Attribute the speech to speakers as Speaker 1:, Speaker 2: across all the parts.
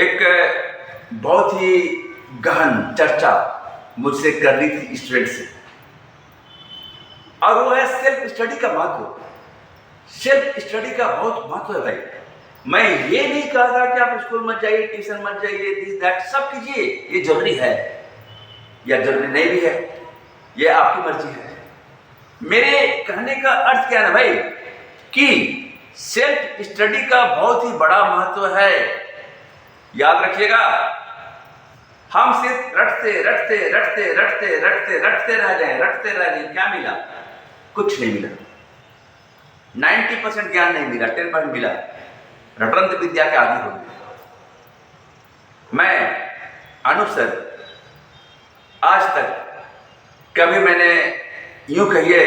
Speaker 1: एक बहुत ही गहन चर्चा मुझसे कर रही थी स्टूडेंट से, और वो है सेल्फ स्टडी का महत्व। सेल्फ स्टडी का बहुत महत्व है भाई। मैं ये नहीं कह रहा कि आप स्कूल मत जाइए, ट्यूशन मत जाइए, दिस दैट सब कीजिए, ये जरूरी है या जरूरी नहीं भी है, ये आपकी मर्जी है। मेरे कहने का अर्थ क्या है भाई कि सेल्फ स्टडी का बहुत ही बड़ा महत्व है। याद रखिएगा, हम सिर्फ रटते रटते रटते रटते रटते रटते रह गए, क्या मिला? कुछ नहीं मिला। 90% ज्ञान नहीं मिला, 10% मिला। रटंत विद्या के आदि हो गए। मैं अनूप सर आज तक कभी मैंने यूं कहिए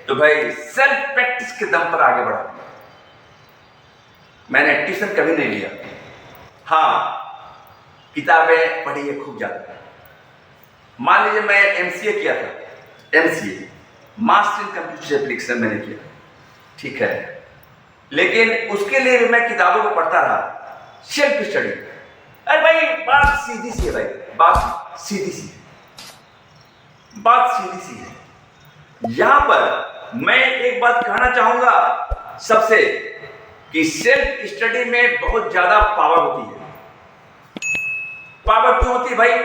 Speaker 1: तो भाई सेल्फ प्रैक्टिस के दम पर आगे बढ़ा। मैंने ट्यूशन कभी नहीं लिया। हाँ, किताबें पढ़ी है खूब ज्यादा। मान लीजिए मैं एमसीए किया था, MCA master in computer application मैंने किया, ठीक है, लेकिन उसके लिए भी मैं किताबों को पढ़ता रहा। सेल्फ स्टडी, अरे भाई बात सीधी सी है भाई, बात सीधी सी है, बात सीधी सी है। यहां पर मैं एक बात कहना चाहूंगा सबसे कि सेल्फ स्टडी में बहुत ज्यादा पावर होती है। पावर क्यों होती है भाई?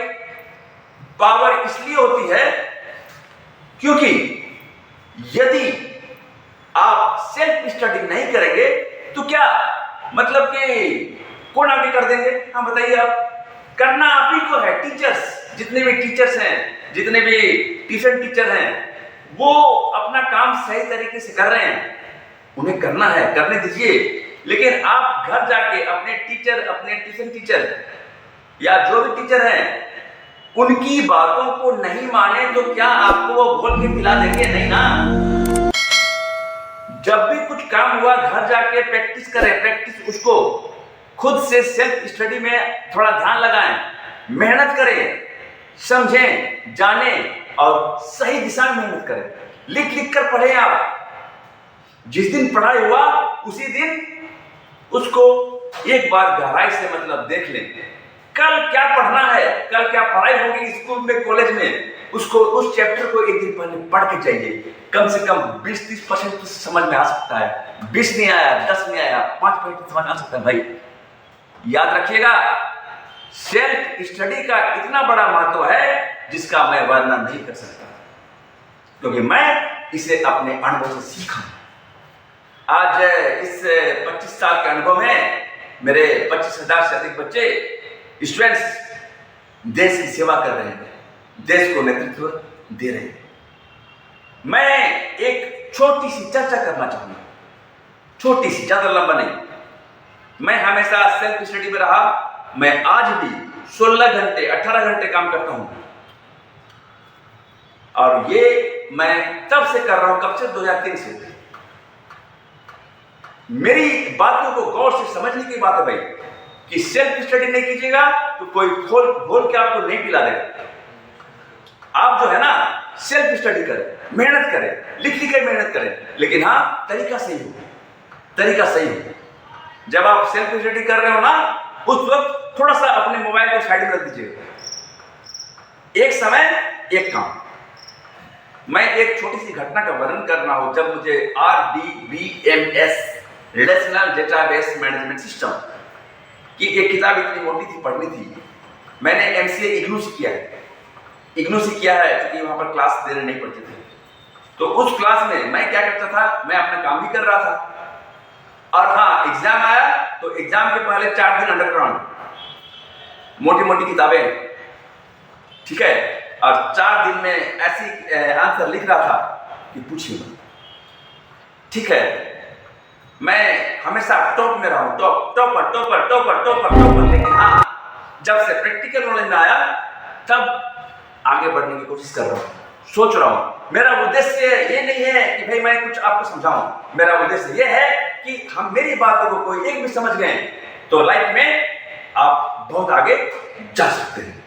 Speaker 1: पावर इसलिए होती है क्योंकि यदि आप सेल्फ स्टडी नहीं करेंगे तो क्या मतलब कि कौन आगे कर देंगे? हाँ बताइए, आप करना आप ही को है। टीचर्स, जितने भी टीचर्स हैं, जितने भी ट्यूशन टीचर हैं, वो अपना काम सही तरीके से कर रहे हैं, उन्हें करना है, करने दीजिए। लेकिन आप घर जाके अपने टीचर, अपने ट्यूशन टीचर या जो भी टीचर हैं, उनकी बातों को नहीं माने तो क्या आपको वो घोल के पिला देंगे? नहीं ना। जब भी कुछ काम हुआ घर जाके प्रैक्टिस करें, प्रैक्टिस उसको खुद से सेल्फ स्टडी में थोड़ा ध्यान लगाएं, मेहनत करें, समझें, जानें और सही दिशा में मेहनत करें। लिख लिख कर पढ़ें। आप जिस दिन पढ़ाई हुआ उसी दिन उसको एक बार गहराई से मतलब देख लें। कल क्या पढ़ना है, कल क्या पढ़ाई होगी स्कूल में, कॉलेज में, उसको उस चैप्टर को एक दिन पहले पढ़ के जाइए। कम से कम 20-30% तो समझ में आ सकता है। 20 नहीं आया, 10 नहीं आया, 5% समझ आ सकता है भाई। याद रखिएगा, सेल्फ स्टडी का इतना बड़ा महत्व है जिसका मैं वर्णन नहीं कर सकता, क्योंकि मैं इसे अपने अनुभव से सीखा। आज इस 25 साल के अनुभव में मेरे 25,000 से अधिक बच्चे, स्टूडेंट्स देश की सेवा कर रहे हैं, देश को नेतृत्व दे रहे हैं। मैं एक छोटी सी चर्चा करना चाहूंगा, छोटी सी, ज्यादा लंबा नहीं। मैं हमेशा सेल्फ स्टडी में रहा। मैं आज भी 16 घंटे 18 घंटे काम करता हूं, और ये मैं तब से कर रहा हूं, कब से? 2003 से। मेरी बातों को गौर से समझने की बात है भाई कि सेल्फ स्टडी नहीं कीजिएगा तो कोई घोल के आपको नहीं पिला देगा। आप जो है ना, सेल्फ स्टडी करें, मेहनत करें, लिख लिख कर मेहनत करें, लेकिन हाँ तरीका सही हो, तरीका सही हो। जब आप सेल्फ स्टडी कर रहे हो ना, उस वक्त थोड़ा सा अपने मोबाइल को साइड में रख दीजिएगा। एक समय एक काम। मैं एक छोटी सी घटना का वर्णन करना हो, जब मुझे RDBMS relational database management system की एक किताब इतनी मोटी थी, पढ़नी थी। मैंने MCA इग्नू से किया है, इग्नू से किया है क्योंकि वहां पर क्लास देने नहीं पड़ते थे। तो उस क्लास में मैं क्या करता था, मैं अपना काम भी कर रहा था, और हाँ एग्जाम आया तो एग्जाम के पहले 4 दिन अंडरग्राउंड, मोटी मोटी किताबें, ठीक है, और 4 दिन में ऐसी आंसर लिख रहा था कि पूछिए मत, ठीक है। मैं हमेशा टॉप में रहा हूं, टॉपर, लेकिन हाँ जब से प्रैक्टिकल नॉलेज में आया तब आगे बढ़ने की कोशिश कर रहा हूं, सोच रहा हूं। मेरा उद्देश्य ये नहीं है कि भाई मैं कुछ आपको समझाऊं, मेरा उद्देश्य ये है कि हम मेरी बातों को कोई एक भी समझ गए तो लाइफ में आप बहुत आगे जा सकते हैं।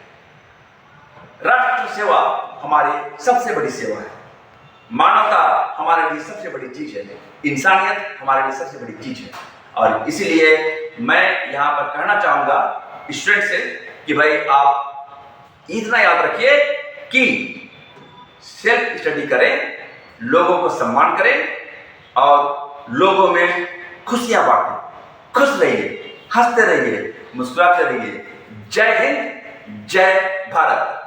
Speaker 1: राष्ट्र सेवा हमारी सबसे बड़ी सेवा है, मानवता हमारे लिए सबसे बड़ी चीज है, इंसानियत हमारे लिए सबसे बड़ी चीज है। और इसीलिए मैं यहां पर कहना चाहूंगा स्टूडेंट से कि भाई आप इतना याद रखिए कि सेल्फ स्टडी करें, लोगों को सम्मान करें और लोगों में खुशियां बांटें। खुश रहिए, हंसते रहिए, मुस्कुराते रहिए। जय हिंद, जय भारत।